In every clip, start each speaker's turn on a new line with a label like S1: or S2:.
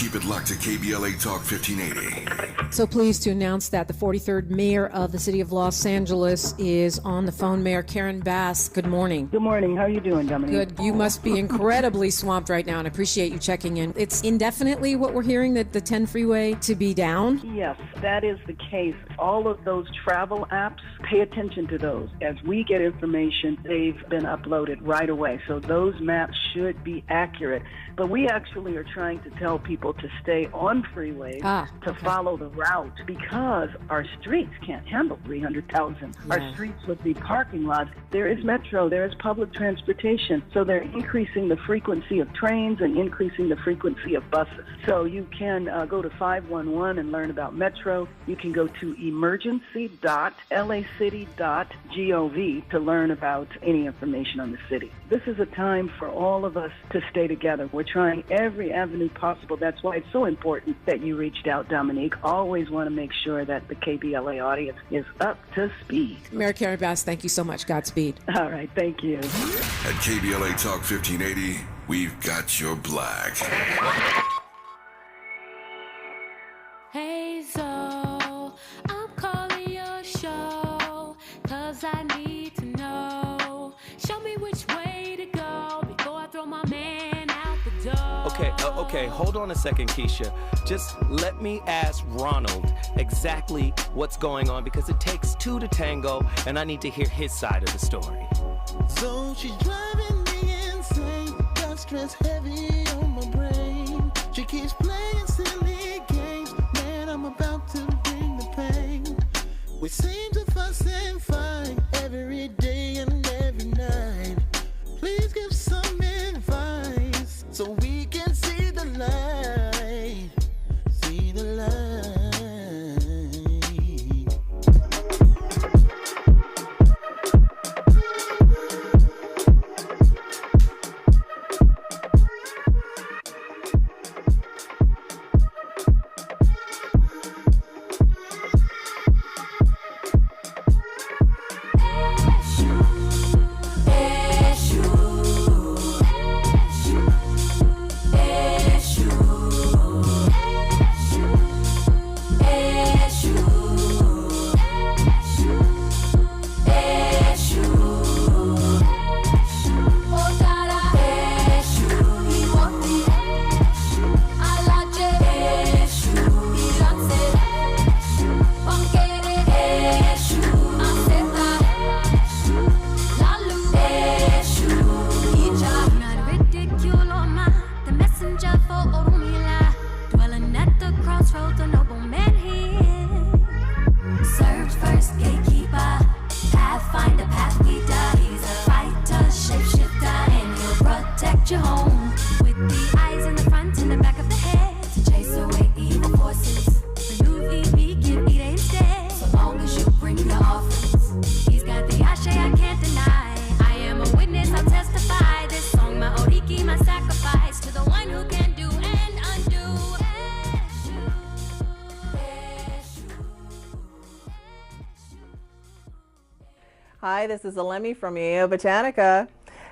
S1: Keep it locked to KBLA Talk 1580.
S2: So pleased to announce that the 43rd mayor of the city of Los Angeles is on the phone. Mayor Karen Bass, good morning.
S3: Good morning. How are you doing, Dominique?
S2: Good. You must be incredibly swamped right now, and I appreciate you checking in. It's indefinitely what we're hearing, that the 10 freeway to be down?
S3: Yes, that is the case. All of those travel apps, pay attention to those. As we get information, they've been uploaded right away. So those maps should be accurate. But we actually are trying to tell people to stay on freeways, to follow the route, because our streets can't handle 300,000.
S2: Yeah.
S3: Our streets would be parking lots. There is metro, there is public transportation. So they're increasing the frequency of trains and increasing the frequency of buses. So you can go to 511 and learn about metro. You can go to emergency.lacity.gov to learn about any information on the city. This is a time for all of us to stay together. We're trying every avenue possible. That's why it's so important that you reached out, Dominique. Always want to make sure that the KBLA audience is up to speed.
S2: Mayor Karen Bass, thank you so much. Godspeed.
S3: All right, thank you.
S1: At KBLA Talk 1580, we've got your black.
S4: Hey, so I'm calling your show, 'cause I need to know. Show me which way to go before I throw my man out the door.
S5: Okay, hold on a second, Keisha. Just let me ask Ronald exactly what's going on, because it takes two to tango, and I need to hear his side of the story.
S6: So she's driving me insane, got stress heavy on my brain. She keeps playing silly games, man, I'm about to bring the pain. We seem to fuss and fight every day and every night. Please give some advice so we can see the light, see the light.
S7: Hi, this is Alemi from Yeo Botanica.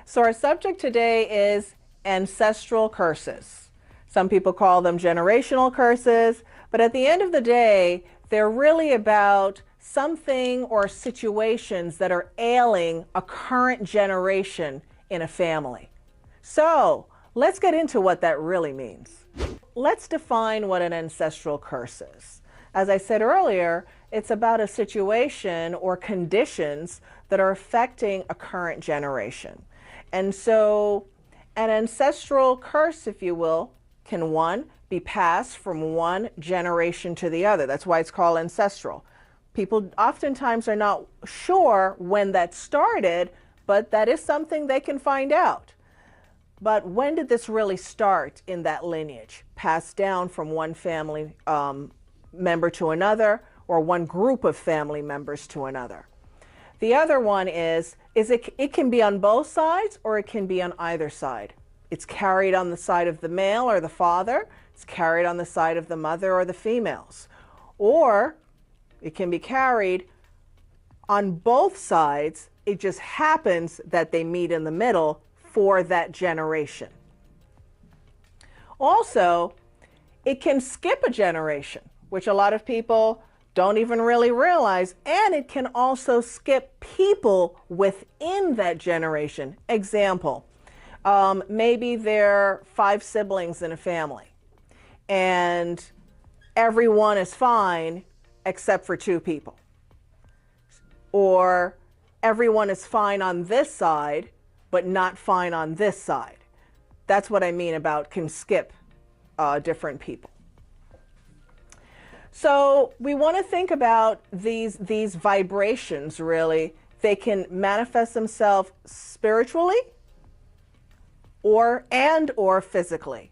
S7: So our subject today is ancestral curses. Some people call them generational curses, but at the end of the day, they're really about something or situations that are ailing a current generation in a family. So let's get into what that really means. Let's define what an ancestral curse is. As I said earlier, it's about a situation or conditions that are affecting a current generation. And so an ancestral curse, if you will, can, one, be passed from one generation to the other. That's why it's called ancestral. People oftentimes are not sure when that started, but that is something they can find out. But when did this really start in that lineage? Passed down from one family member to another, or one group of family members to another. The other one is it can be on both sides or it can be on either side. It's carried on the side of the male or the father. It's carried on the side of the mother or the females. Or it can be carried on both sides. It just happens that they meet in the middle for that generation. Also, It can skip a generation, which a lot of people don't even really realize, and it can also skip people within that generation. Example, maybe there are 5 siblings in a family, and everyone is fine except for 2 people. Or everyone is fine on this side, but not fine on this side. That's what I mean about can skip different people. So we want to think about these vibrations, really. They can manifest themselves spiritually or physically.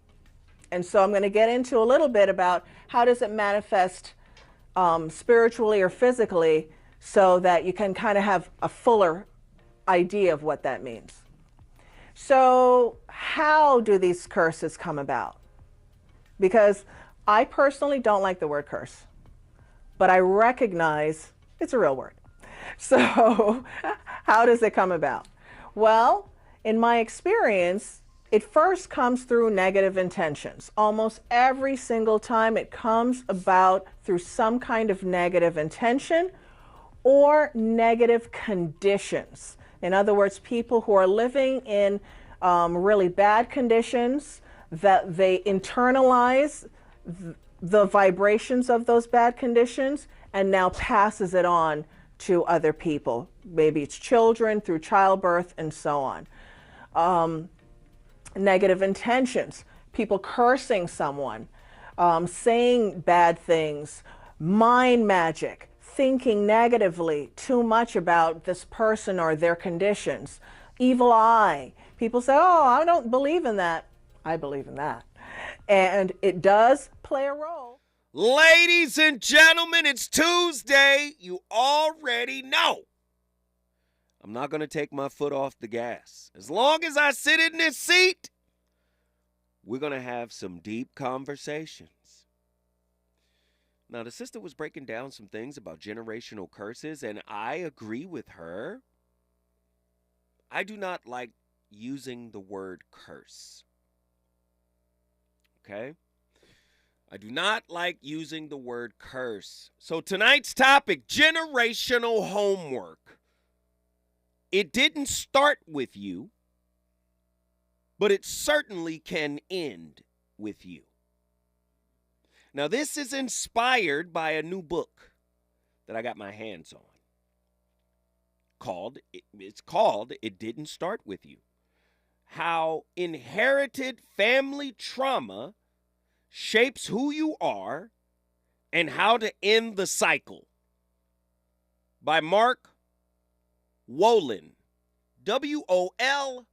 S7: And so I'm going to get into a little bit about how does it manifest spiritually or physically, so that you can kind of have a fuller idea of what that means. So how do these curses come about? Because I personally don't like the word curse, but I recognize it's a real word. So how does it come about? Well, in my experience, it first comes through negative intentions. Almost every single time it comes about through some kind of negative intention or negative conditions. In other words, people who are living in really bad conditions, that they internalize the vibrations of those bad conditions and now passes it on to other people. Maybe it's children through childbirth and so on. Negative intentions, people cursing someone, saying bad things, mind magic, thinking negatively too much about this person or their conditions, evil eye. People say, oh, I don't believe in that. I believe in that. And it does play a role.
S8: Ladies and gentlemen, it's Tuesday. You already know I'm not going to take my foot off the gas. As long as I sit in this seat, we're going to have some deep conversations. Now, the sister was breaking down some things about generational curses, and I agree with her. I do not like using the word curse. Okay? I do not like using the word curse. So tonight's topic, generational homework. It didn't start with you, but it certainly can end with you. Now, this is inspired by a new book that I got my hands on. It's called It Didn't Start With You. How inherited family trauma shapes who you are and how to end the cycle. By Mark Wolynn. WOLYNN.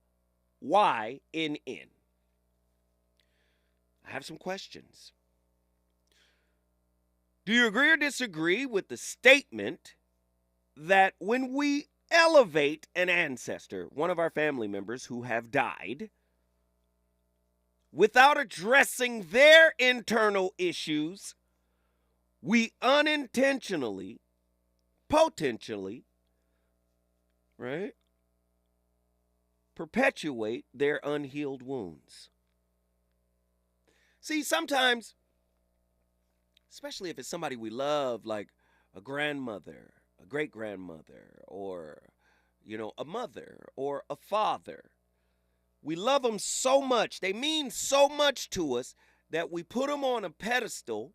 S8: I have some questions. Do you agree or disagree with the statement that when we elevate an ancestor, one of our family members who have died, without addressing their internal issues, we unintentionally, potentially, right, perpetuate their unhealed wounds? See, sometimes, especially if it's somebody we love, like a grandmother, a great-grandmother, or, a mother or a father, we love them so much, they mean so much to us, that we put them on a pedestal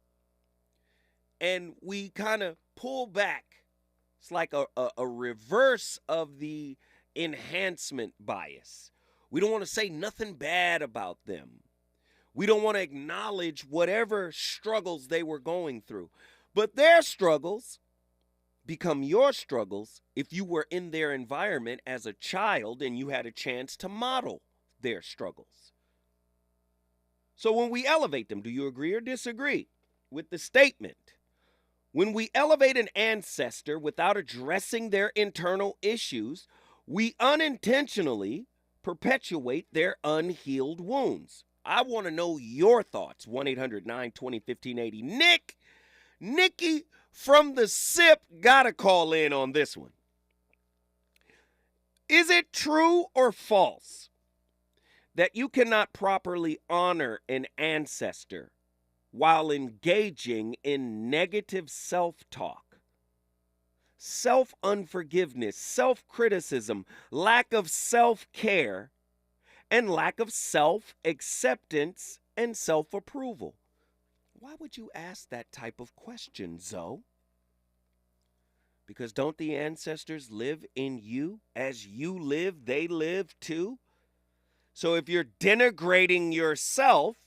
S8: and we kind of pull back. It's like a reverse of the enhancement bias. We don't want to say nothing bad about them. We don't want to acknowledge whatever struggles they were going through. But their struggles become your struggles if you were in their environment as a child and you had a chance to model their struggles. So when we elevate them, do you agree or disagree with the statement? When we elevate an ancestor without addressing their internal issues, we unintentionally perpetuate their unhealed wounds. I want to know your thoughts. 1-800-920-1580. Nikki from the SIP got to call in on this one. Is it true or false that you cannot properly honor an ancestor while engaging in negative self-talk, self-unforgiveness, self-criticism, lack of self-care, and lack of self-acceptance and self-approval. Why would you ask that type of question, Zoe? Because don't the ancestors live in you? As you live, they live too. So if you're denigrating yourself,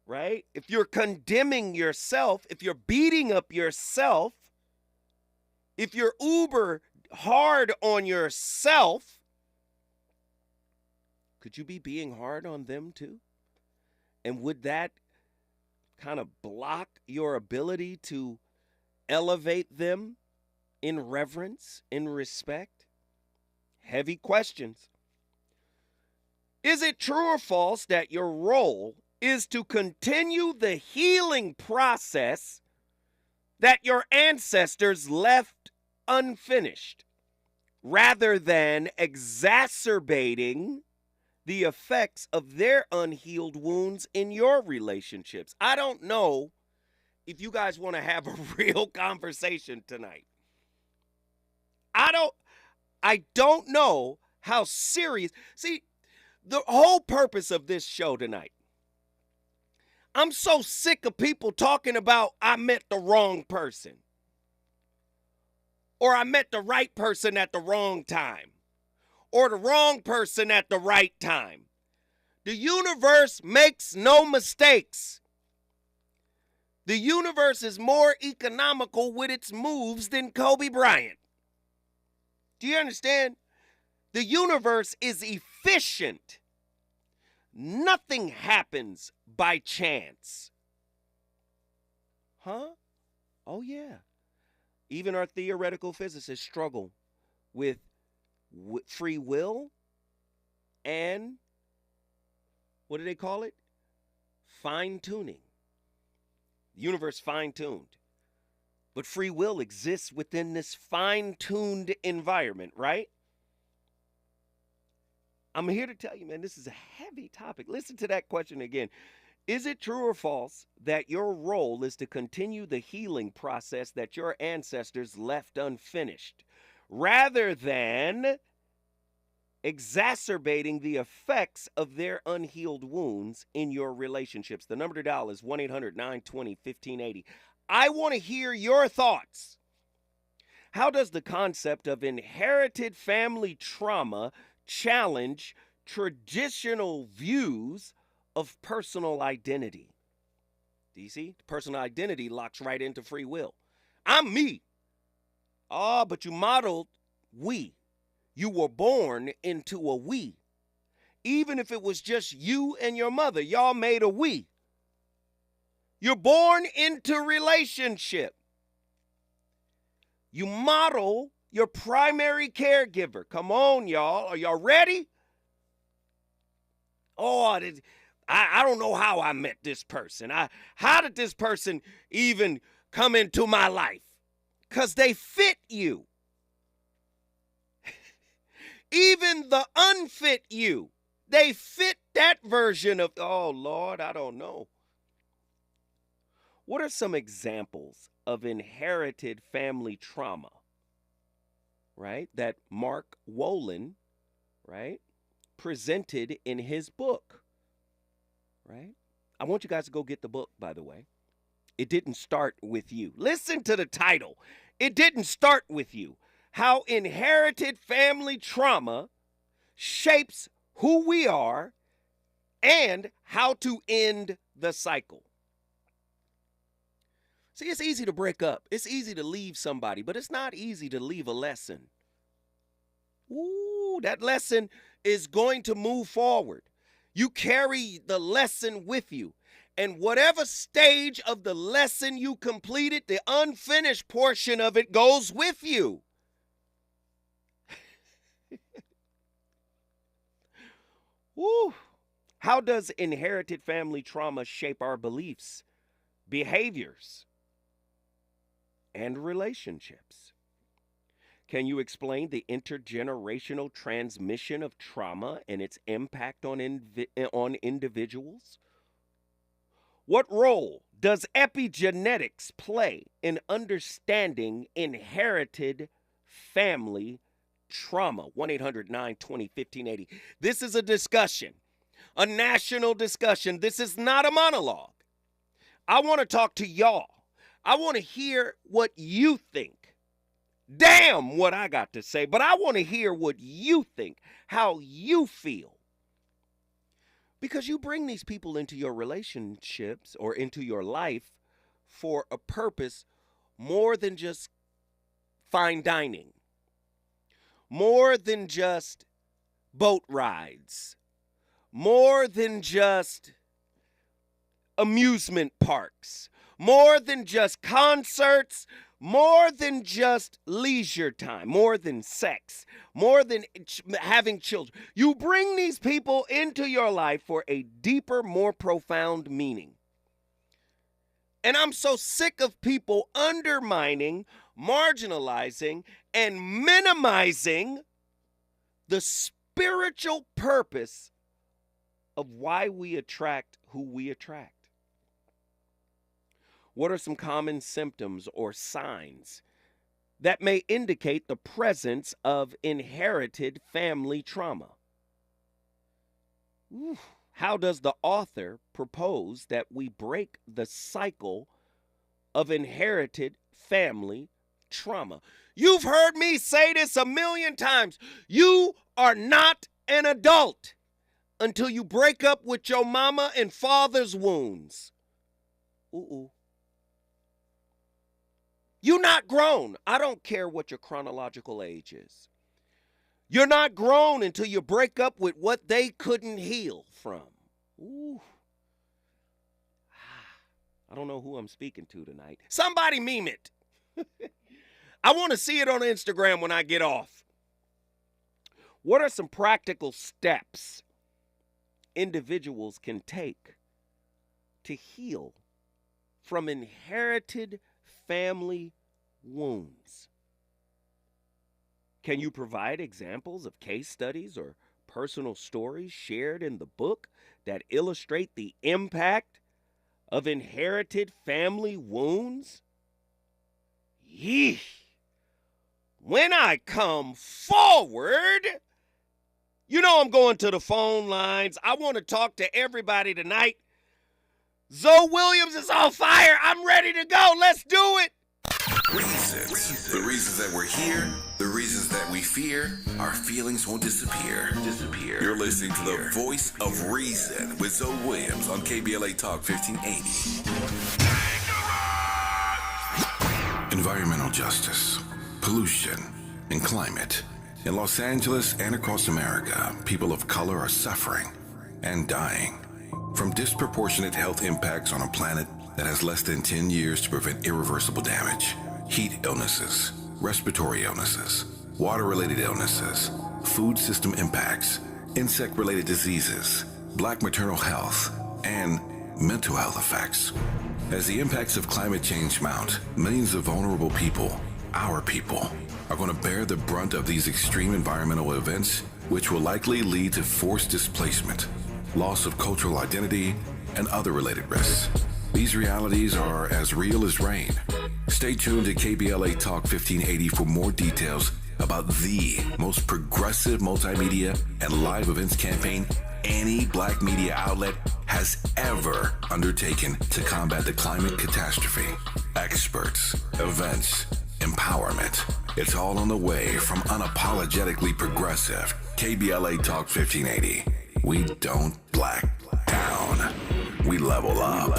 S8: right? If you're condemning yourself, if you're beating up yourself, if you're uber hard on yourself, could you be being hard on them too? And would that kind of block your ability to elevate them in reverence, in respect? Heavy questions. Is it true or false that your role is to continue the healing process that your ancestors left unfinished, rather than exacerbating the effects of their unhealed wounds in your relationships? I don't know if you guys want to have a real conversation tonight. I don't know how serious. See, the whole purpose of this show tonight, I'm so sick of people talking about I met the wrong person, or I met the right person at the wrong time, or the wrong person at the right time. The universe makes no mistakes. The universe is more economical with its moves than Kobe Bryant. Do you understand? The universe is efficient. Nothing happens by chance. Huh? Oh, yeah. Even our theoretical physicists struggle with free will and, what do they call it? Fine-tuning. The universe fine-tuned. But free will exists within this fine-tuned environment, right? I'm here to tell you, man, this is a heavy topic. Listen to that question again. Is it true or false that your role is to continue the healing process that your ancestors left unfinished, rather than exacerbating the effects of their unhealed wounds in your relationships? The number to dial is 1-800-920-1580. I want to hear your thoughts. How does the concept of inherited family trauma challenge traditional views of personal identity? Do you see? Personal identity locks right into free will. I'm me. Oh, but you modeled we. You were born into a we. Even if it was just you and your mother, y'all made a we. You're born into relationship. You model your primary caregiver. Come on, y'all. Are y'all ready? Oh, I don't know how I met this person. How did this person even come into my life? Because they fit you. Even the unfit you, they fit that version of, oh, Lord, I don't know. What are some examples of inherited family trauma, right, that Mark Wolin, right, presented in his book, right? I want you guys to go get the book, by the way. It didn't start with you. Listen to the title. It didn't start with you. How inherited family trauma shapes who we are and how to end the cycle. See, it's easy to break up. It's easy to leave somebody, but it's not easy to leave a lesson. Ooh, that lesson is going to move forward. You carry the lesson with you. And whatever stage of the lesson you completed, the unfinished portion of it goes with you. Woo. How does inherited family trauma shape our beliefs, behaviors, and relationships? Can you explain the intergenerational transmission of trauma and its impact on individuals? What role does epigenetics play in understanding inherited family trauma? 1-800-920-1580. This is a discussion, a national discussion. This is not a monologue. I want to talk to y'all. I want to hear what you think. Damn what I got to say, but I want to hear what you think, how you feel. Because you bring these people into your relationships or into your life for a purpose more than just fine dining, more than just boat rides, more than just amusement parks, more than just concerts, more than just leisure time, more than sex, more than having children. You bring these people into your life for a deeper, more profound meaning. And I'm so sick of people undermining, marginalizing, and minimizing the spiritual purpose of why we attract who we attract. What are some common symptoms or signs that may indicate the presence of inherited family trauma? How does the author propose that we break the cycle of inherited family trauma? You've heard me say this a million times. You are not an adult until you break up with your mama and father's wounds. You're not grown. I don't care what your chronological age is. You're not grown until you break up with what they couldn't heal from. I don't know who I'm speaking to tonight. Somebody meme it. I want to see it on Instagram when I get off. What are some practical steps individuals can take to heal from inherited family wounds? Can you provide examples of case studies or personal stories shared in the book that illustrate the impact of inherited family wounds? Yeesh. When I come forward, you know I'm going to the phone lines. I want to talk to everybody tonight. Zoe Williams is on fire. I'm ready to go. Let's do it.
S1: Reasons. The reasons that we're here, the reasons that we fear, our feelings won't disappear. You're listening to the voice of reason with Zoe Williams on KBLA Talk 1580. Environmental justice, pollution, and climate. In Los Angeles and across America, people of color are suffering and dying from disproportionate health impacts on a planet that has less than 10 years to prevent irreversible damage. Heat illnesses, respiratory illnesses, water-related illnesses, food system impacts, insect-related diseases, black maternal health, and mental health effects. As the impacts of climate change mount, millions of vulnerable people, our people, are going to bear the brunt of these extreme environmental events, which will likely lead to forced displacement, loss of cultural identity, and other related risks. These realities are as real as rain. Stay tuned to KBLA Talk 1580 for more details about the most progressive multimedia and live events campaign any black media outlet has ever undertaken to combat the climate catastrophe. Experts, events, empowerment. It's all on the way from unapologetically progressive KBLA Talk 1580. We don't black down. We level up.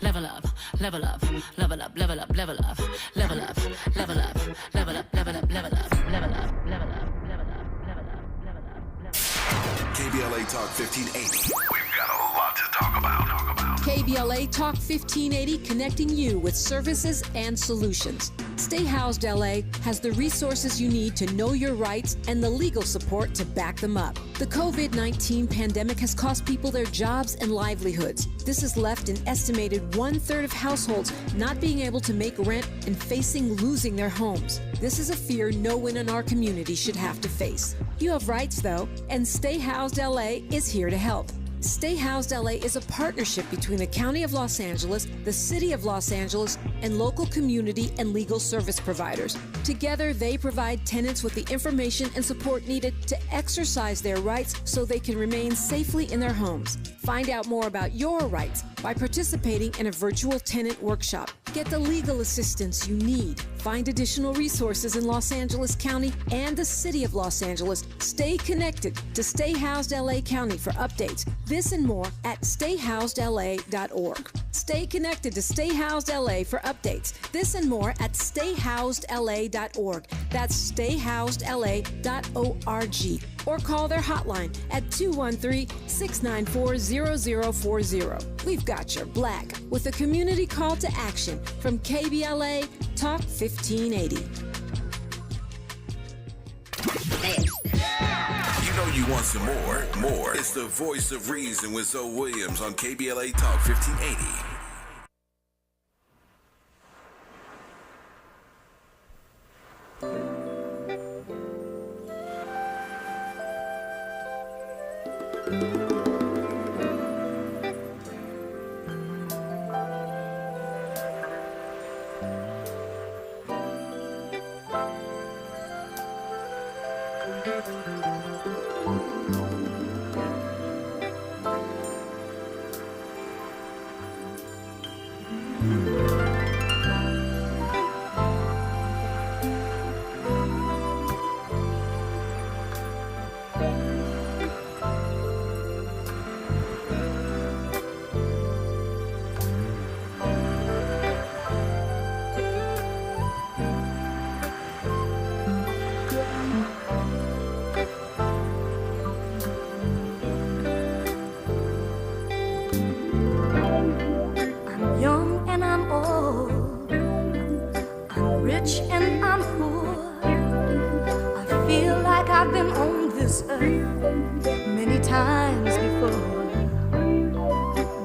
S4: Level up, level up, level up, level up, level up, level up, level up, level up, level up, level up, level up, level up, level up, level up.
S1: KBLA Talk 1580. We've got a lot to talk about.
S2: KBLA Talk 1580, connecting you with services and solutions. Stay Housed LA has the resources you need to know your rights and the legal support to back them up. The COVID-19 pandemic has cost people their jobs and livelihoods. This has left an estimated 1/3 of households not being able to make rent and facing losing their homes. This is a fear no one in our community should have to face. You have rights, though, and Stay Housed LA is here to help. Stay Housed LA is a partnership between the County of Los Angeles, the City of Los Angeles, and local community and legal service providers. Together, they provide tenants with the information and support needed to exercise their rights so they can remain safely in their homes. Find out more about your rights by participating in a virtual tenant workshop. Get the legal assistance you need. Find additional resources in Los Angeles County and the City of Los Angeles. Stay connected to Stay Housed LA County for updates. This and more at stayhousedla.org. Stay connected to Stay Housed LA for updates. This and more at stayhousedla.org. That's stayhousedla.org. Or call their hotline at 213-694-0040. We've got your black with a community call to action from KBLA Talk 1580.
S1: You know you want some more. It's the voice of reason with Zoe Williams on KBLA Talk 1580.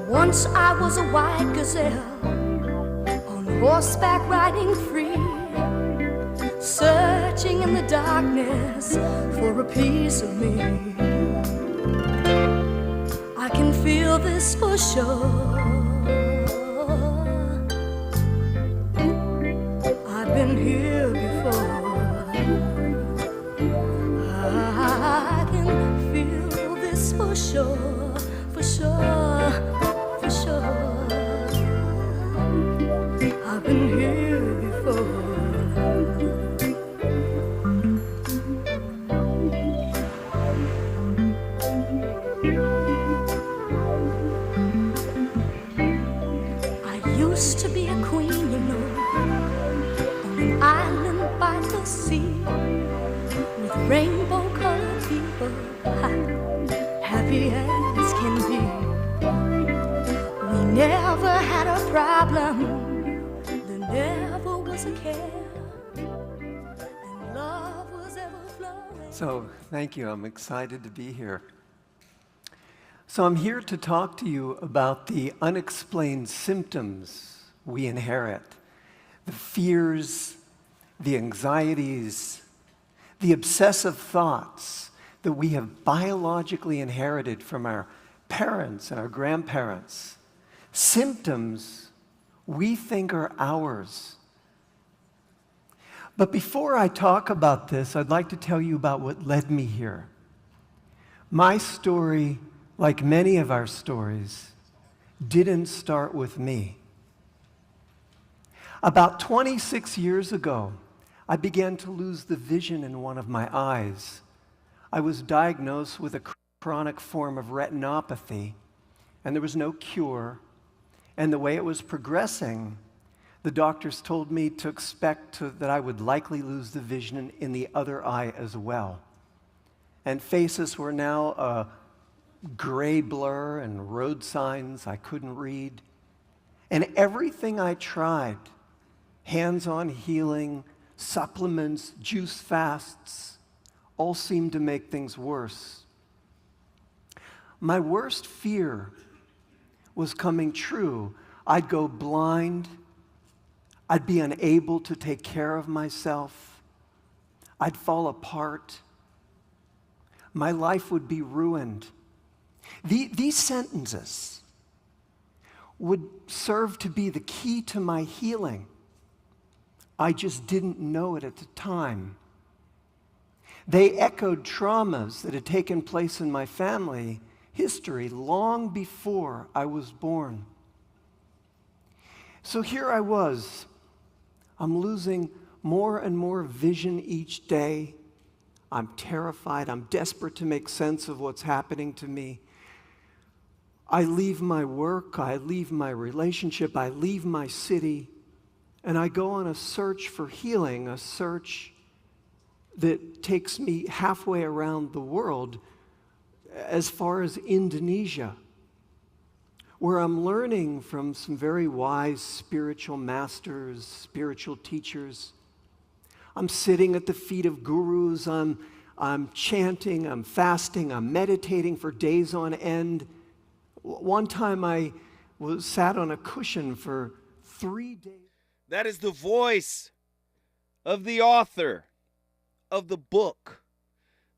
S9: Once I was a white gazelle on horseback riding free, searching in the darkness for a piece of me. I can feel this for sure. I've been here before. I can feel this for sure, for sure. I've been here before. I used to be a queen, you know, on an island by the sea, with rainbow-colored people, happy as can be. We never had a problem. Never was a care, and love was ever flowing.
S10: So, thank you. I'm excited to be here. So, I'm here to talk to you about the unexplained symptoms we inherit, the fears, the anxieties, the obsessive thoughts that we have biologically inherited from our parents and our grandparents. Symptoms we think are ours. But before I talk about this, I'd like to tell you about what led me here. My story, like many of our stories, didn't start with me. About 26 years ago, I began to lose the vision in one of my eyes. I was diagnosed with a chronic form of retinopathy, and there was no cure. And the way it was progressing, the doctors told me to expect that I would likely lose the vision in the other eye as well. And faces were now a gray blur and road signs I couldn't read. And everything I tried, hands-on healing, supplements, juice fasts, all seemed to make things worse. My worst fear was coming true. I'd go blind. I'd be unable to take care of myself. I'd fall apart. My life would be ruined. These sentences would serve to be the key to my healing. I just didn't know it at the time. They echoed traumas that had taken place in my family history long before I was born. So here I was. I'm losing more and more vision each day. I'm terrified. I'm desperate to make sense of what's happening to me. I leave my work, I leave my relationship, I leave my city, and I go on a search for healing, a search that takes me halfway around the world, as far as Indonesia, where I'm learning from some very wise spiritual masters, spiritual teachers. I'm sitting at the feet of gurus, I'm chanting, I'm fasting, I'm meditating for days on end. One time I sat on a cushion for 3 days.
S8: That is the voice of the author of the book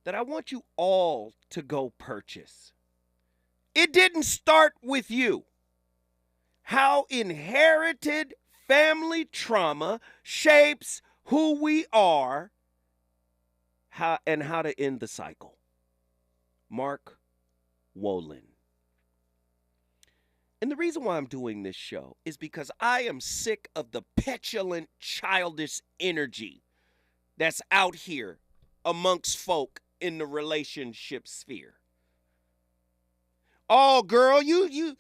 S8: that I want you all to go purchase. It didn't start with you. How inherited family trauma shapes who we are, how to end the cycle. Mark Wolin. And the reason why I'm doing this show is because I am sick of the petulant, childish energy that's out here amongst folk in the relationship sphere. Oh, girl, you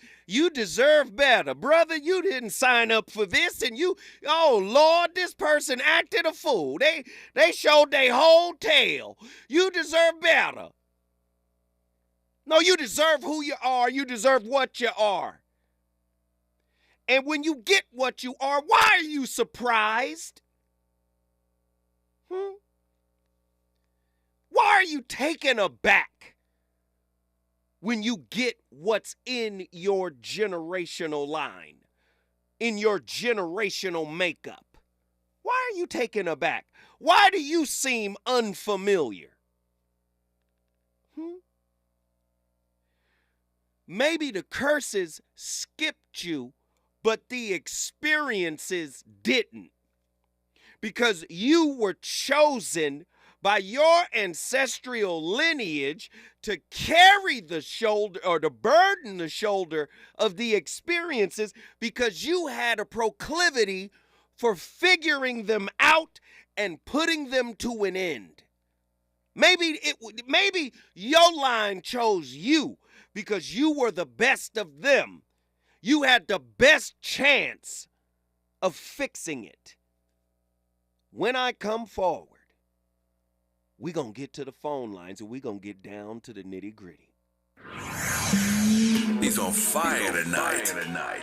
S8: deserve better. Brother, you didn't sign up for this, and oh, Lord, this person acted a fool. They showed their whole tail. You deserve better. No, you deserve who you are. You deserve what you are. And when you get what you are, why are you surprised? Why are you taken aback when you get what's in your generational line, in your generational makeup? Why are you taken aback? Why do you seem unfamiliar? Maybe the curses skipped you, but the experiences didn't. Because you were chosen by your ancestral lineage to carry the shoulder or to burden the shoulder of the experiences because you had a proclivity for figuring them out and putting them to an end. Maybe your line chose you because you were the best of them. You had the best chance of fixing it. When I come forward, we're going to get to the phone lines and we're going to get down to the nitty-gritty.
S1: He's on fire tonight.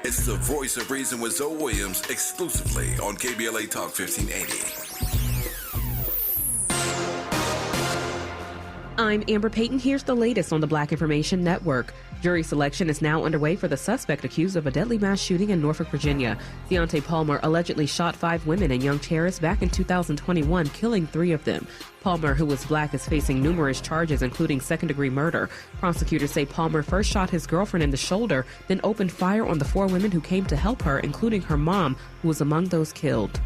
S1: It's the voice of reason with Zoe Williams exclusively on KBLA Talk 1580.
S11: I'm Amber Payton. Here's the latest on the Black Information Network. Jury selection is now underway for the suspect accused of a deadly mass shooting in Norfolk, Virginia. Deontay Palmer allegedly shot 5 women and young terrorists back in 2021, killing 3 of them. Palmer, who was black, is facing numerous charges, including second-degree murder. Prosecutors say Palmer first shot his girlfriend in the shoulder, then opened fire on the 4 women who came to help her, including her mom, who was among those killed.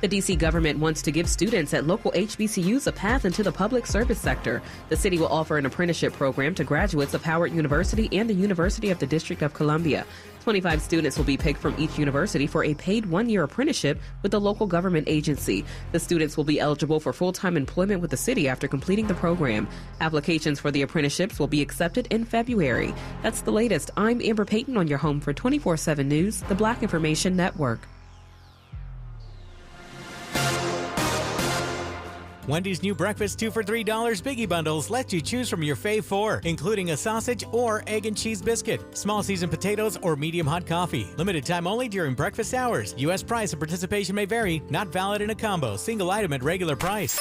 S11: The D.C. government wants to give students at local HBCUs a path into the public service sector. The city will offer an apprenticeship program to graduates of Howard University and the University of the District of Columbia. 25 students will be picked from each university for a paid 1-year apprenticeship with the local government agency. The students will be eligible for full-time employment with the city after completing the program. Applications for the apprenticeships will be accepted in February. That's the latest. I'm Amber Payton on your home for 24/7 News, the Black Information Network.
S12: Wendy's new breakfast 2 for $3 Biggie Bundles let you choose from your fave 4, including a sausage or egg and cheese biscuit, small seasoned potatoes, or medium hot coffee. Limited time only during breakfast hours. U.S. price and participation may vary. Not valid in a combo. Single item at regular price.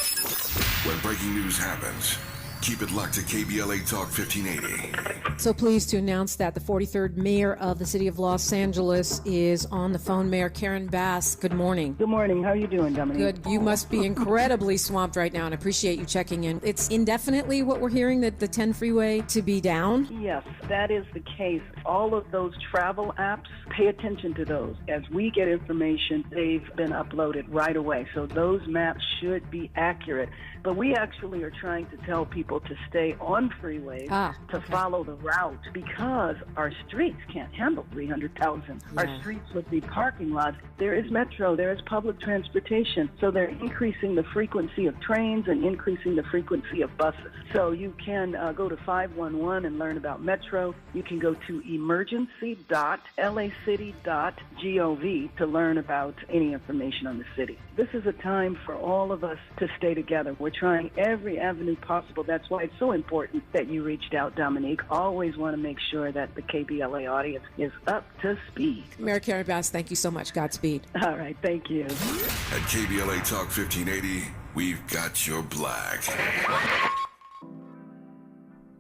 S1: When breaking news happens, Keep it locked to KBLA Talk 1580.
S2: So pleased to announce that the 43rd mayor of the city of Los Angeles is on the phone. Mayor Karen Bass, good morning.
S3: Good morning. How are you doing, Dominique?
S2: Good. You must be incredibly swamped right now, and I appreciate you checking in. It's indefinitely what we're hearing, that the 10 freeway to be down?
S3: Yes, that is the case. All of those travel apps, pay attention to those. As we get information, they've been uploaded right away. So those maps should be accurate. But we actually are trying to tell people to stay on freeways, to follow the route, because our streets can't handle 300,000.
S2: Yeah.
S3: Our streets would be parking lots. There is metro, there is public transportation. So they're increasing the frequency of trains and increasing the frequency of buses. So you can go to 511 and learn about metro. You can go to emergency.lacity.gov to learn about any information on the city. This is a time for all of us to stay together. We're trying every avenue possible. That's why it's so important that you reached out, Dominique. Always want to make sure that the KBLA audience is up to speed.
S2: Mayor Karen Bass, thank you so much. Godspeed.
S3: All right, thank you.
S1: At KBLA Talk 1580, we've got your black.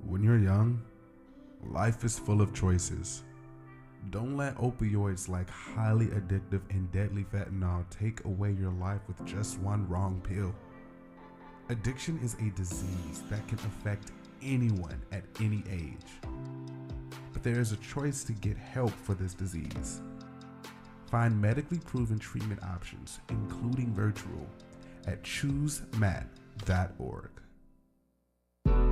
S13: When you're young, life is full of choices. Don't let opioids like highly addictive and deadly fentanyl take away your life with just one wrong pill. Addiction is a disease that can affect anyone at any age. But there is a choice to get help for this disease. Find medically proven treatment options, including virtual, at choosemat.org.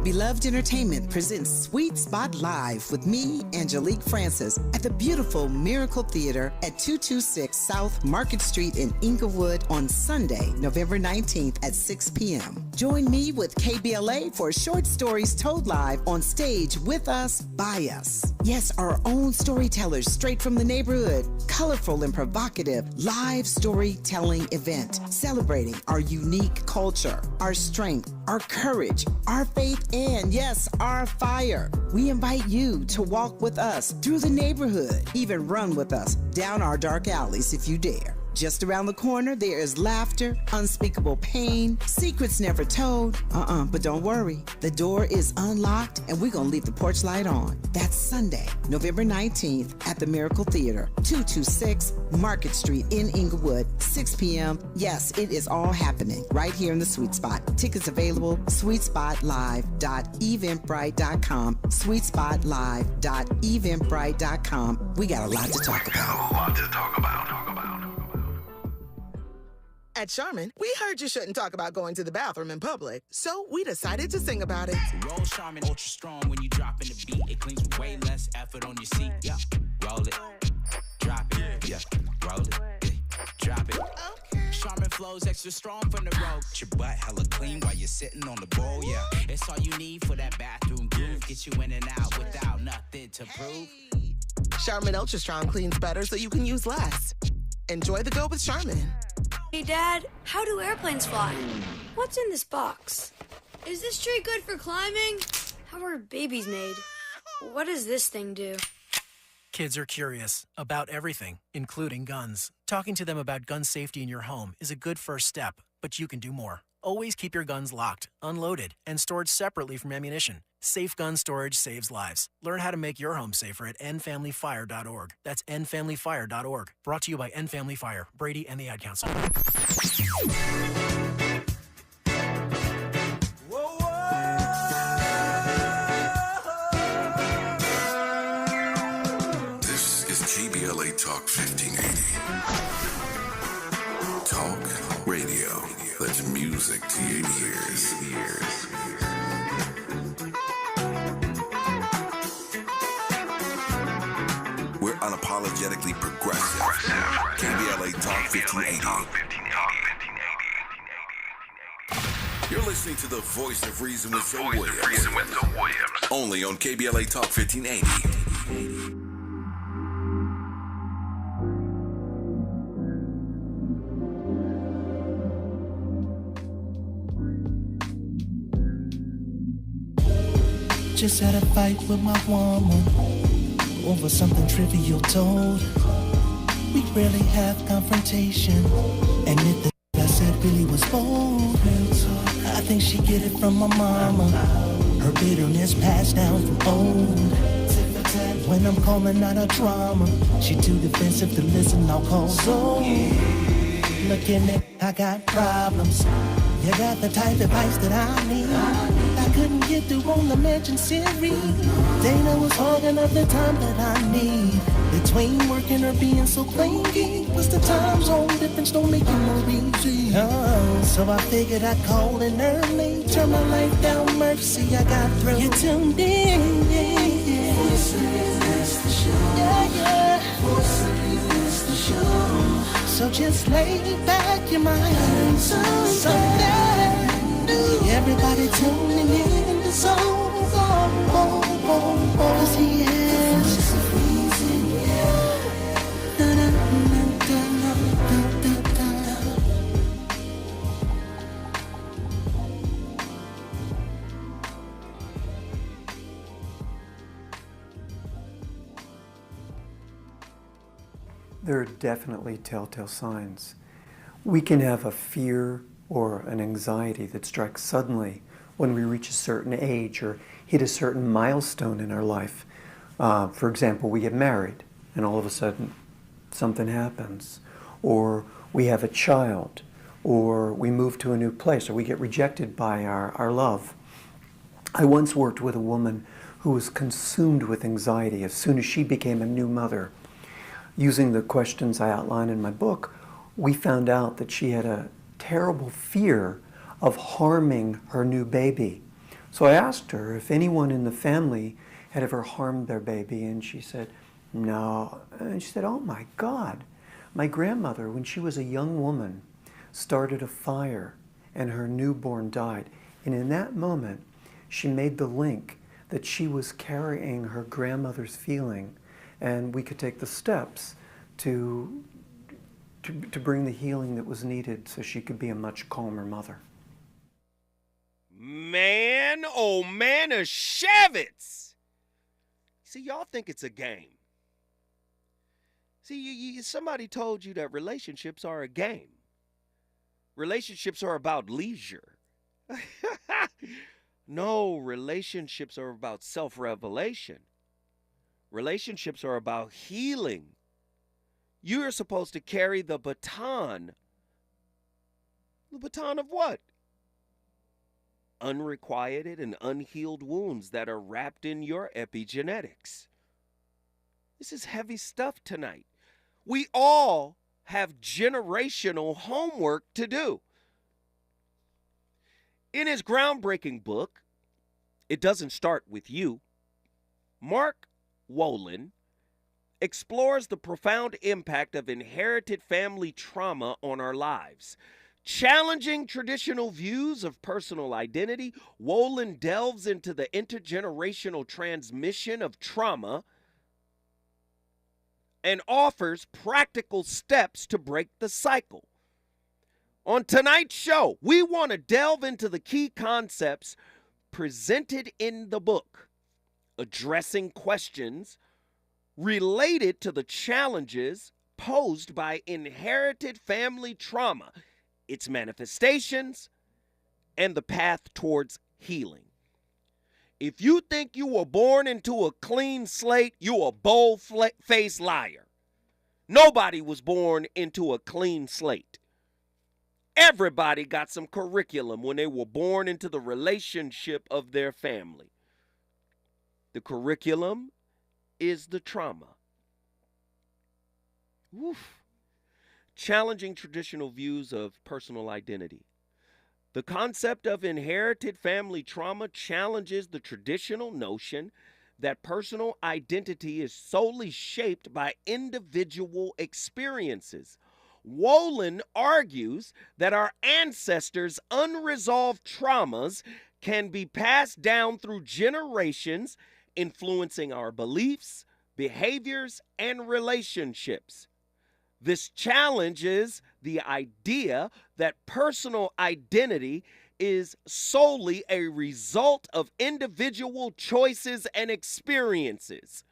S14: Beloved Entertainment presents Sweet Spot Live with me, Angelique Francis, at the beautiful Miracle Theater at 226 South Market Street in Inglewood on Sunday, November 19th at 6 p.m. Join me with KBLA for short stories told live on stage with us, by us. Yes, our own storytellers straight from the neighborhood. Colorful and provocative live storytelling event celebrating our unique culture, our strength, our courage, our faith, and yes, our fire. We invite you to walk with us through the neighborhood, even run with us down our dark alleys if you dare. Just around the corner, there is laughter, unspeakable pain, secrets never told. But don't worry. The door is unlocked and we're going to leave the porch light on. That's Sunday, November 19th at the Miracle Theater, 226 Market Street in Inglewood, 6 p.m. Yes, it is all happening right here in the Sweet Spot. Tickets available, sweetspotlive.eventbrite.com, sweetspotlive.eventbrite.com. We got a lot to talk about.
S15: At Charmin, we heard you shouldn't talk about going to the bathroom in public, so we decided to sing about it.
S16: Roll Charmin ultra strong when you drop in the beat. It cleans with way less effort on your seat. Yeah, roll it, drop it. Yeah, roll it, drop it. Charmin flows extra strong from the road. Your butt hella clean while you're sitting on the bowl. Yeah, it's all you need for that bathroom groove. Get you in and out without nothing to prove.
S15: Charmin Ultra Strong cleans better so you can use less. Enjoy the go with Charmin.
S17: Hey, Dad, how do airplanes fly? What's in this box? Is this tree good for climbing? How are babies made? What does this thing do?
S18: Kids are curious about everything, including guns. Talking to them about gun safety in your home is a good first step, but you can do more. Always keep your guns locked, unloaded, and stored separately from ammunition. Safe gun storage saves lives. Learn how to make your home safer at endfamilyfire.org. That's endfamilyfire.org. Brought to you by End Family Fire, Brady, and the Ad Council.
S1: This is KBLA Talk 1580. Talk radio. That's music to your ears. We're unapologetically progressive. KBLA Talk 1580. You're listening to the voice of reason with Zoe Williams. Only on KBLA Talk 1580.
S6: Just had a fight with my woman over something trivial told. We rarely have confrontation. Admit that I said really was bold. I think she get it from my mama. Her bitterness passed down from old. When I'm calling out her drama, she too defensive to listen, I'll call so. Look at me, I got problems. You got the type of advice that I need. I couldn't get through on the mention series. Dana was hogging up the time that I need. Between working or being so clingy, plus the time zone difference don't make it more easy. Oh, so I figured I'd call in early. Turn my life down, mercy, I got through. You tuned in, yeah. Yeah, yeah. So just lay back your mind. Something new. Everybody tuning in the zone. Cause he is.
S10: There are definitely telltale signs. We can have a fear or an anxiety that strikes suddenly when we reach a certain age or hit a certain milestone in our life. For example, we get married and all of a sudden something happens, or we have a child, or we move to a new place, or we get rejected by our love. I once worked with a woman who was consumed with anxiety as soon as she became a new mother. Using the questions I outline in my book, we found out that she had a terrible fear of harming her new baby. So I asked her if anyone in the family had ever harmed their baby, and she said, no. And she said, oh my God, my grandmother, when she was a young woman, started a fire and her newborn died. And in that moment, she made the link that she was carrying her grandmother's feeling, and we could take the steps to bring the healing that was needed so she could be a much calmer mother.
S8: Man, oh man, a Shavitz. See, y'all think it's a game. See, somebody told you that relationships are a game. Relationships are about leisure. No, relationships are about self-revelation. Relationships are about healing. You are supposed to carry the baton. The baton of what? Unrequited and unhealed wounds that are wrapped in your epigenetics. This is heavy stuff tonight. We all have generational homework to do. In his groundbreaking book, It Doesn't Start With You, Mark Wolin explores the profound impact of inherited family trauma on our lives. Challenging traditional views of personal identity, Wolin delves into the intergenerational transmission of trauma and offers practical steps to break the cycle. On tonight's show, we want to delve into the key concepts presented in the book, addressing questions related to the challenges posed by inherited family trauma, its manifestations, and the path towards healing. If you think you were born into a clean slate, you're a bold-faced liar. Nobody was born into a clean slate. Everybody got some curriculum when they were born into the relationship of their family. The curriculum is the trauma. Oof. Challenging traditional views of personal identity. The concept of inherited family trauma challenges the traditional notion that personal identity is solely shaped by individual experiences. Wolin argues that our ancestors' unresolved traumas can be passed down through generations, influencing our beliefs, behaviors, and relationships. This challenges the idea that personal identity is solely a result of individual choices and experiences,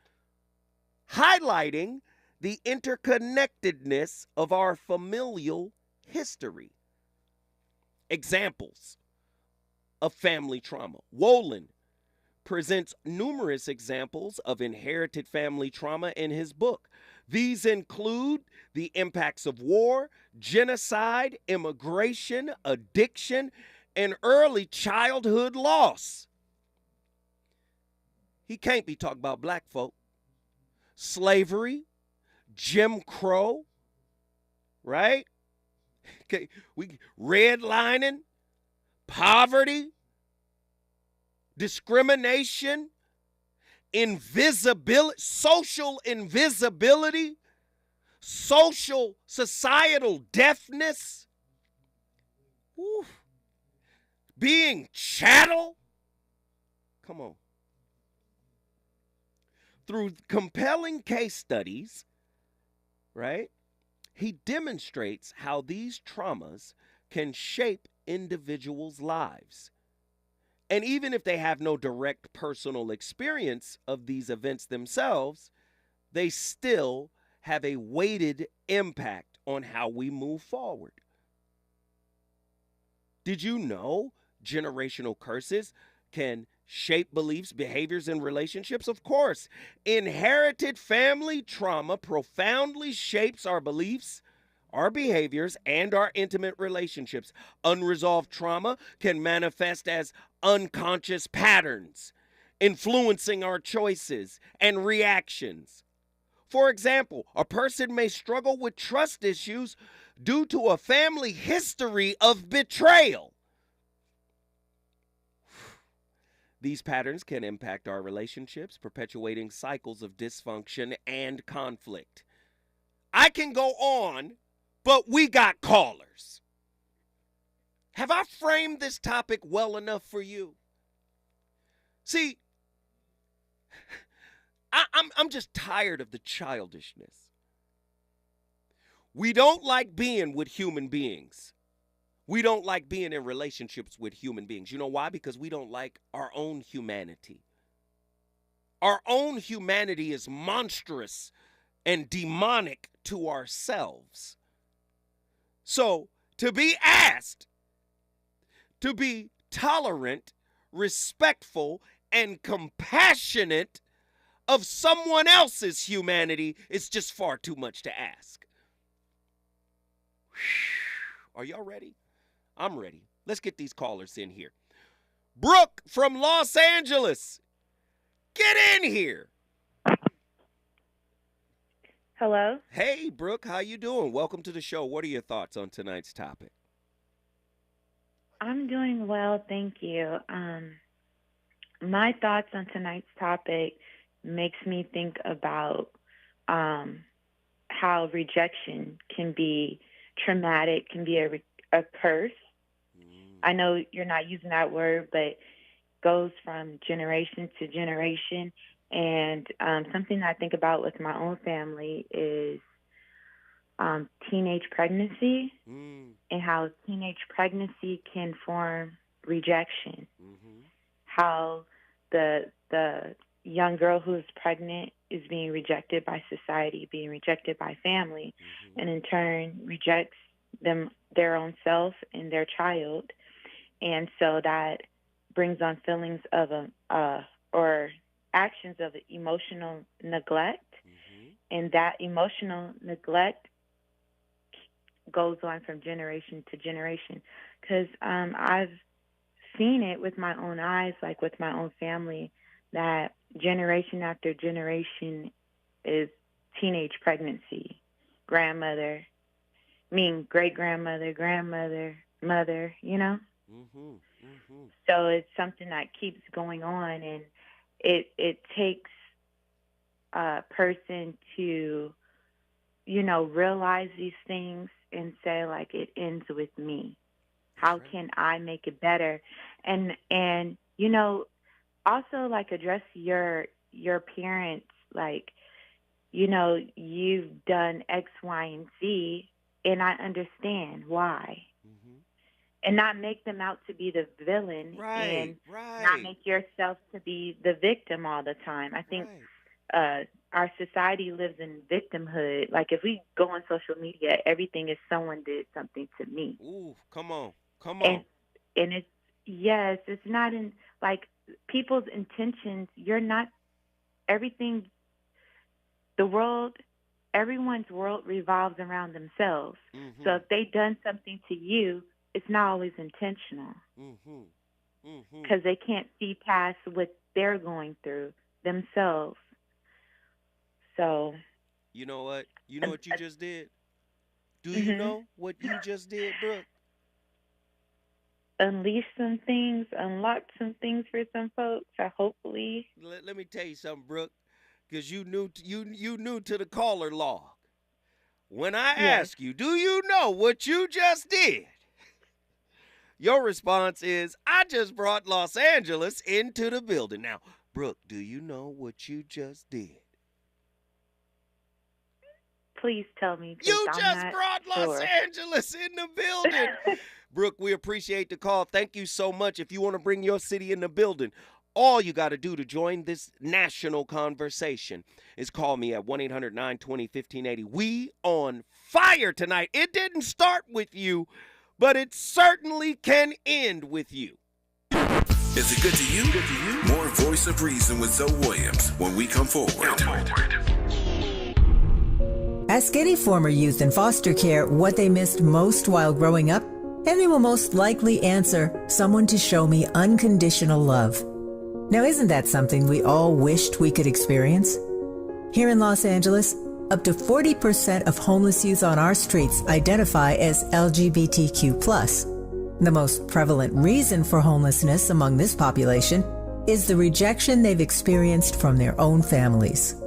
S8: highlighting the interconnectedness of our familial history. Examples of family trauma. Wolin presents numerous examples of inherited family trauma in his book. These include the impacts of war, genocide, immigration, addiction, and early childhood loss. He can't be talking about black folk. Slavery, Jim Crow, right? Okay, redlining, poverty, discrimination, invisibility, social invisibility, societal deafness, being chattel. Come on. Through compelling case studies, right, he demonstrates how these traumas can shape individuals' lives. And even if they have no direct personal experience of these events themselves, they still have a weighted impact on how we move forward. Did you know generational curses can shape beliefs, behaviors, and relationships? Of course. Inherited family trauma profoundly shapes our beliefs, our behaviors, and our intimate relationships. Unresolved trauma can manifest as unconscious patterns, influencing our choices and reactions. For example, a person may struggle with trust issues due to a family history of betrayal. These patterns can impact our relationships, perpetuating cycles of dysfunction and conflict. I can go on, but we got callers. Have I framed this topic well enough for you? See, I'm just tired of the childishness. We don't like being with human beings. We don't like being in relationships with human beings. You know why? Because we don't like our own humanity. Our own humanity is monstrous and demonic to ourselves. So, to be asked to be tolerant, respectful, and compassionate of someone else's humanity is just far too much to ask. Are y'all ready? I'm ready. Let's get these callers in here. Brooke from Los Angeles, get in here.
S19: Hello.
S8: Hey, Brooke, how you doing? Welcome to the show. What are your thoughts on tonight's topic?
S19: I'm doing well, thank you. My thoughts on tonight's topic makes me think about how rejection can be traumatic, can be a curse. I know you're not using that word, but goes from generation to generation. And something I think about with my own family is teenage pregnancy and how teenage pregnancy can form rejection. How the young girl who is pregnant is being rejected by society, being rejected by family, and in turn rejects their own self and their child. And so that brings on feelings of or actions of emotional neglect. And that emotional neglect goes on from generation to generation. Because I've seen it with my own eyes, like with my own family, that generation after generation is teenage pregnancy. Grandmother, great-grandmother, grandmother, mother, you know? So it's something that keeps going on, and it takes a person to, realize these things and say, like, it ends with me. How can I make it better? And also, like, address your parents, like, you've done X, Y, and Z, and I understand why. And not make them out to be the villain, and not make yourself to be the victim all the time. I think our society lives in victimhood. Like, if we go on social media, everything is someone did something to me.
S8: Ooh, come on.
S19: And it's, yes, it's not in, like, people's intentions, you're not everything. Everyone's world revolves around themselves.
S8: Mm-hmm.
S19: So if they done something to you, it's not always intentional. Because they can't see past what they're going through themselves. So.
S8: You know what? You know what you just did? Do you know what you just did, Brooke?
S19: Unleash some things, unlock some things for some folks, or hopefully.
S8: Let me tell you something, Brooke, because you new to the caller log. When I ask you, do you know what you just did? Your response is, I just brought Los Angeles into the building. Now, Brooke, do you know what you just did?
S19: Please tell me.
S8: You just brought Los Angeles in the building. Brooke, we appreciate the call. Thank you so much. If you want to bring your city in the building, all you got to do to join this national conversation is call me at 1-800-920-1580. We on fire tonight. It didn't start with you, but it certainly can end with you.
S1: Is it good to you? More Voice of Reason with Zoe Williams when we come forward.
S20: Ask any former youth in foster care what they missed most while growing up, and they will most likely answer, someone to show me unconditional love. Now, isn't that something we all wished we could experience? Here in Los Angeles, up to 40% of homeless youth on our streets identify as LGBTQ+. The most prevalent reason for homelessness among this population is the rejection they've experienced from their own families.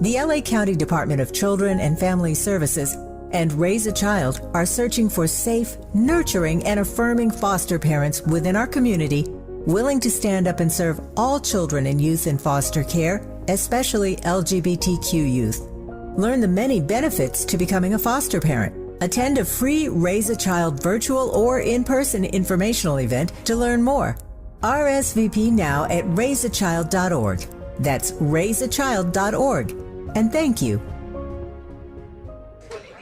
S20: The LA County Department of Children and Family Services and Raise a Child are searching for safe, nurturing, and affirming foster parents within our community willing to stand up and serve all children and youth in foster care, especially LGBTQ youth. Learn the many benefits to becoming a foster parent. Attend a free Raise a Child virtual or in-person informational event to learn more. RSVP now at raiseachild.org. That's raiseachild.org. And thank you.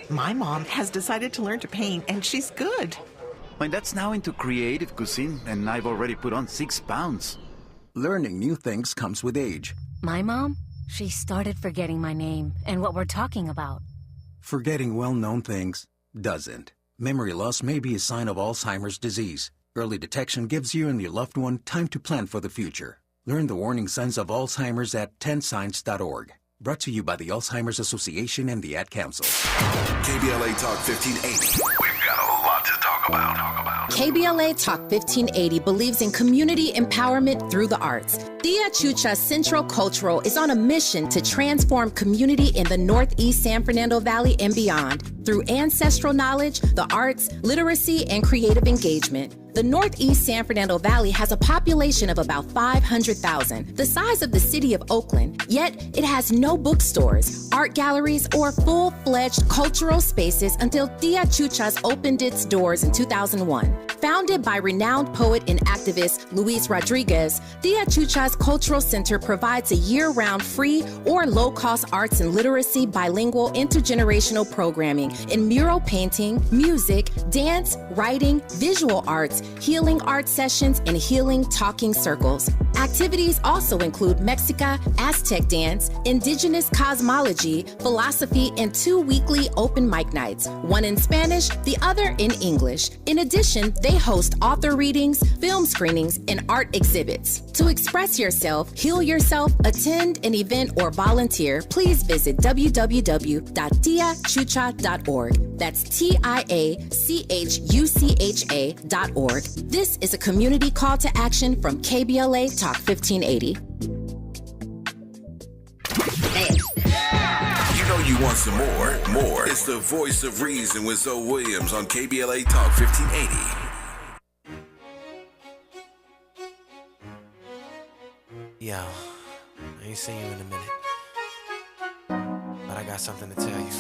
S21: My mom has decided to learn to paint, and she's good.
S22: My dad's now into creative cuisine, and I've already put on 6 pounds.
S23: Learning new things comes with age.
S24: My mom, she started forgetting my name and what we're talking about.
S23: Forgetting well-known things doesn't. Memory loss may be a sign of Alzheimer's disease. Early detection gives you and your loved one time to plan for the future. Learn the warning signs of Alzheimer's at 10signs.org. Brought to you by the Alzheimer's Association and the Ad Council.
S1: KBLA Talk 1580. We've got a lot to talk about.
S25: KBLA Talk 1580 believes in community empowerment through the arts. Tia Chucha Central Cultural is on a mission to transform community in the Northeast San Fernando Valley and beyond through ancestral knowledge, the arts, literacy, and creative engagement. The Northeast San Fernando Valley has a population of about 500,000, the size of the city of Oakland, yet it has no bookstores, art galleries, or full-fledged cultural spaces until Tia Chucha's opened its doors in 2001. Founded by renowned poet and activist Luis Rodriguez, Tia Chucha's Cultural Center provides a year-round free or low-cost arts and literacy bilingual intergenerational programming in mural painting, music, dance, writing, visual arts, healing art sessions, and healing talking circles. Activities also include Mexica, Aztec dance, indigenous cosmology, philosophy, and 2 weekly open mic nights, one in Spanish, the other in English. In addition, they host author readings, film screenings, and art exhibits. To express yourself, heal yourself, attend an event, or volunteer, please visit www.tiachucha.org. That's TIACHUCHA.org. This is a community call to action from KBLA Talk 1580.
S1: You know you want some more. It's the Voice of Reason with Zoe Williams on KBLA Talk 1580.
S26: Yo, I ain't seen you in a minute, but I got something to tell you.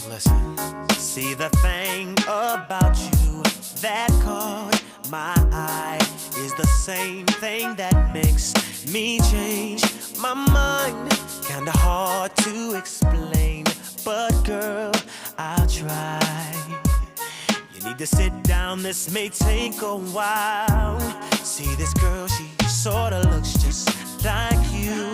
S26: Listen.
S27: See, the thing about you that caught my eye is the same thing that makes me change my mind. Kinda hard to explain, but girl, I'll try. You need to sit down around, this may take a while. See this girl, she sorta looks just like you.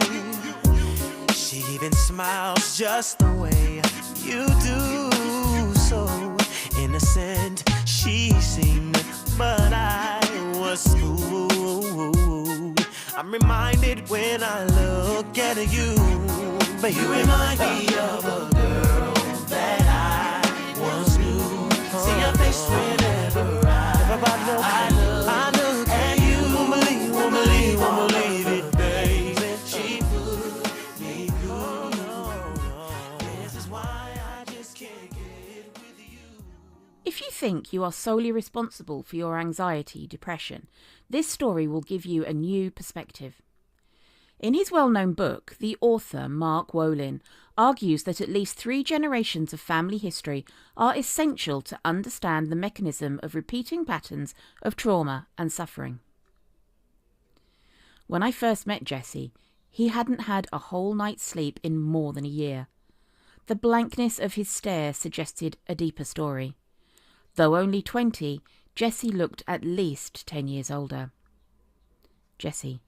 S27: She even smiles just the way you do. So innocent she seemed, but I was fooled. I'm reminded when I look at you, baby. You remind me of a girl that I once knew. See your face whenever I look at you. Won't believe it, baby. She put me through. This is why I just can't get with you.
S2: If you think you are solely responsible for your anxiety, depression, this story will give you a new perspective. In his well-known book, the author, Mark Wolin, argues that at least 3 generations of family history are essential to understand the mechanism of repeating patterns of trauma and suffering. When I first met Jesse, he hadn't had a whole night's sleep in more than a year. The blankness of his stare suggested a deeper story. Though only 20, Jesse looked at least 10 years older. Jesse.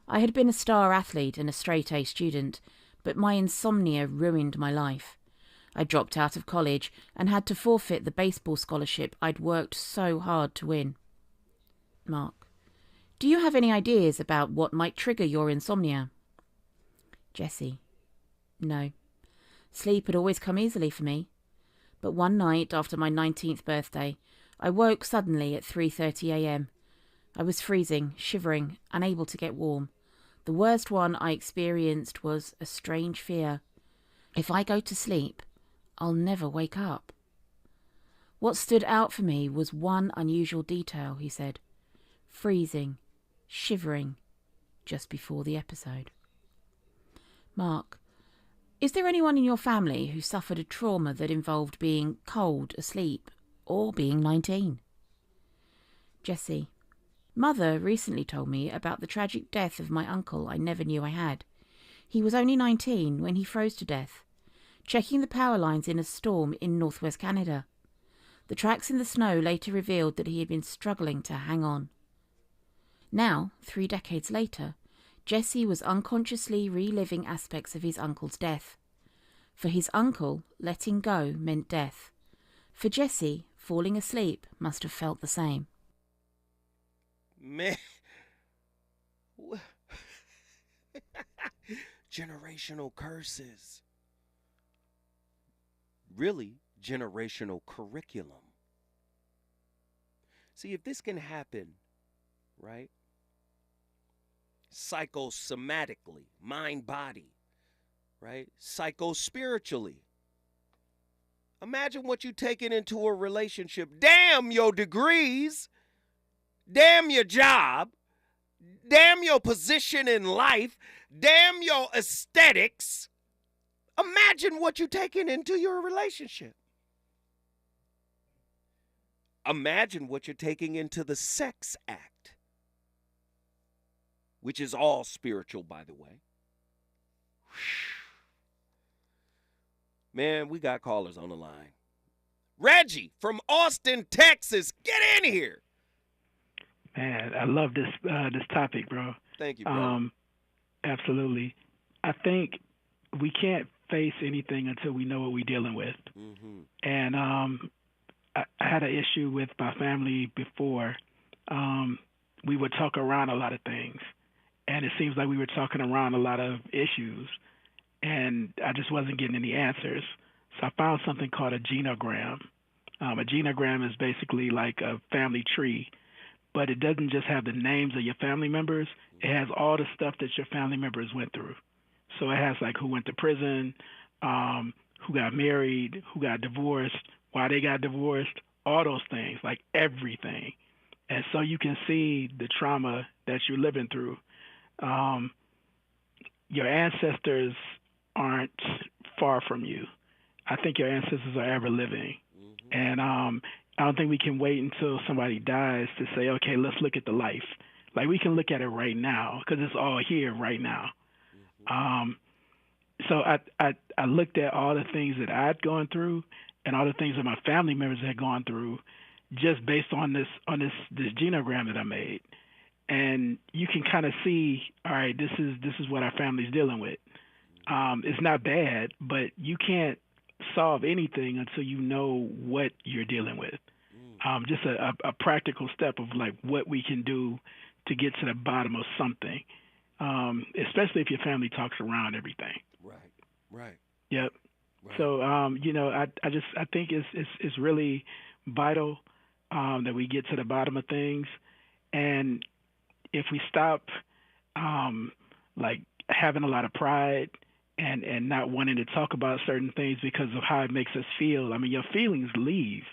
S2: I had been a star athlete and a straight-A student, but my insomnia ruined my life. I dropped out of college and had to forfeit the baseball scholarship I'd worked so hard to win. Mark. Do you have any ideas about what might trigger your insomnia? Jesse. No. Sleep had always come easily for me. But one night after my 19th birthday, I woke suddenly at 3:30 a.m. I was freezing, shivering, unable to get warm. The worst one I experienced was a strange fear. If I go to sleep, I'll never wake up. What stood out for me was one unusual detail, he said. Freezing, shivering, just before the episode. Mark, is there anyone in your family who suffered a trauma that involved being cold, asleep, or being 19? Jesse. Mother recently told me about the tragic death of my uncle I never knew I had. He was only 19 when he froze to death, checking the power lines in a storm in northwest Canada. The tracks in the snow later revealed that he had been struggling to hang on. Now, 3 decades later, Jesse was unconsciously reliving aspects of his uncle's death. For his uncle, letting go meant death. For Jesse, falling asleep must have felt the same.
S8: Man. Generational curses. Really, generational curriculum. See, if this can happen, right? Psychosomatically, mind-body, right? Psycho-spiritually. Imagine what you taking into a relationship. Damn your degrees. Damn your job. Damn your position in life. Damn your aesthetics. Imagine what you're taking into your relationship. Imagine what you're taking into the sex act, which is all spiritual, by the way. Man, we got callers on the line. Reggie from Austin, Texas, get in here.
S4: Man, I love this topic, bro.
S8: Thank you, bro.
S4: Absolutely. I think we can't face anything until we know what we're dealing with.
S8: Mm-hmm.
S4: And I had an issue with my family before. We would talk around a lot of things, and it seems like we were talking around a lot of issues, and I just wasn't getting any answers. So I found something called a genogram. A genogram is basically like a family tree, but it doesn't just have the names of your family members. It has all the stuff that your family members went through. So it has like who went to prison, who got married, who got divorced, why they got divorced, all those things, like everything. And so you can see the trauma that you're living through. Your ancestors aren't far from you. I think your ancestors are ever living. Mm-hmm. And I don't think we can wait until somebody dies to say, okay, let's look at the life. Like we can look at it right now because it's all here right now. Mm-hmm. So I looked at all the things that I'd gone through and all the things that my family members had gone through, just based on this genogram that I made. And you can kind of see, all right, this is what our family's dealing with. It's not bad, but you can't solve anything until you know what you're dealing with. Just a practical step of like what we can do to get to the bottom of something, especially if your family talks around everything.
S8: Right.
S4: Yep. Right. So I think it's really vital that we get to the bottom of things, and if we stop like having a lot of pride and not wanting to talk about certain things because of how it makes us feel. I mean, your feelings leave,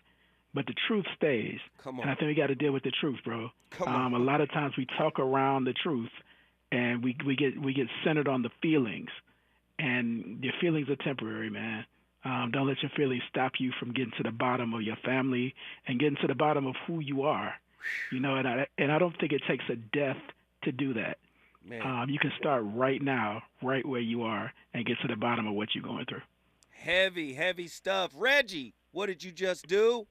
S4: but the truth stays.
S8: Come on.
S4: And I think we got to deal with the truth, bro.
S8: Come on.
S4: A lot of times we talk around the truth, and we get centered on the feelings, and your feelings are temporary, man. Don't let your feelings stop you from getting to the bottom of your family and getting to the bottom of who you are. And I don't think it takes a death to do that.
S8: Man.
S4: You can start right now, right where you are, and get to the bottom of what you're going through.
S8: Heavy stuff. Reggie, what did you just do?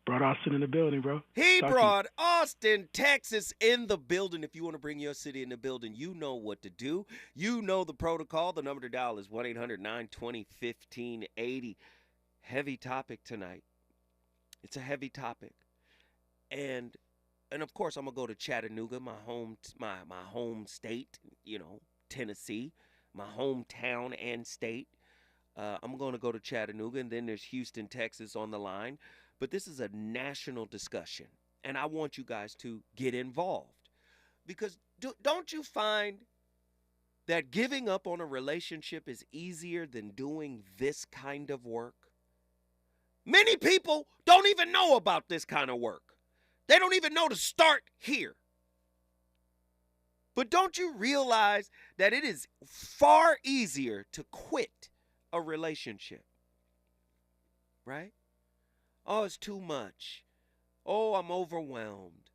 S4: Brought Austin in the building, bro.
S8: He brought Austin, Texas in the building. If you want to bring your city in the building, you know what to do. You know the protocol. The number to dial is 1-800-920-1580. Heavy topic tonight. It's a heavy topic. And of course, I'm going to go to Chattanooga, my home state, Tennessee, my hometown and state. I'm going to go to Chattanooga, and then there's Houston, Texas on the line. But this is a national discussion, and I want you guys to get involved. Because don't you find that giving up on a relationship is easier than doing this kind of work? Many people don't even know about this kind of work. They don't even know to start here. But don't you realize that it is far easier to quit a relationship? Right? Oh, it's too much. Oh, I'm overwhelmed.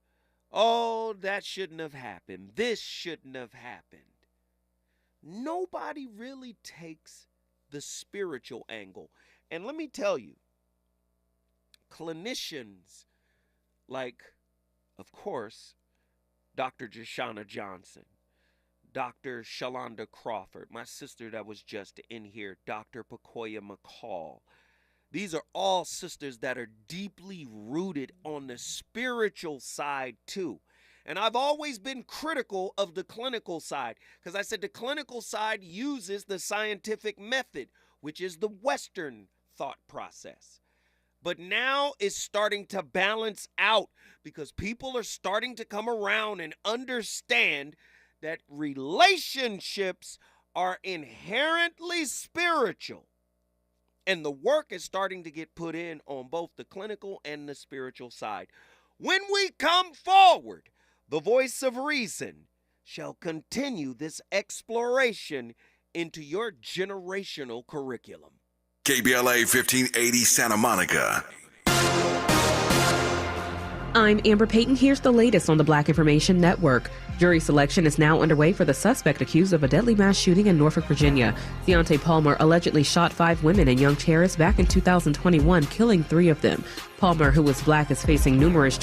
S8: Oh, that shouldn't have happened. This shouldn't have happened. Nobody really takes the spiritual angle. And let me tell you, clinicians like, of course, Dr. Jashana Johnson, Dr. Shalonda Crawford, my sister that was just in here, Dr. Pakoya McCall. These are all sisters that are deeply rooted on the spiritual side too. And I've always been critical of the clinical side because I said the clinical side uses the scientific method, which is the Western thought process. But now it's starting to balance out because people are starting to come around and understand that relationships are inherently spiritual. And the work is starting to get put in on both the clinical and the spiritual side. When we come forward, the voice of reason shall continue this exploration into your generational curriculum.
S1: KBLA 1580 Santa Monica.
S3: I'm Amber Payton. Here's the latest on the Black Information Network. Jury selection is now underway for the suspect accused of a deadly mass shooting in Norfolk, Virginia. Deontay Palmer allegedly shot 5 women in Young Terrace back in 2021, killing 3 of them. Palmer, who was black, is facing numerous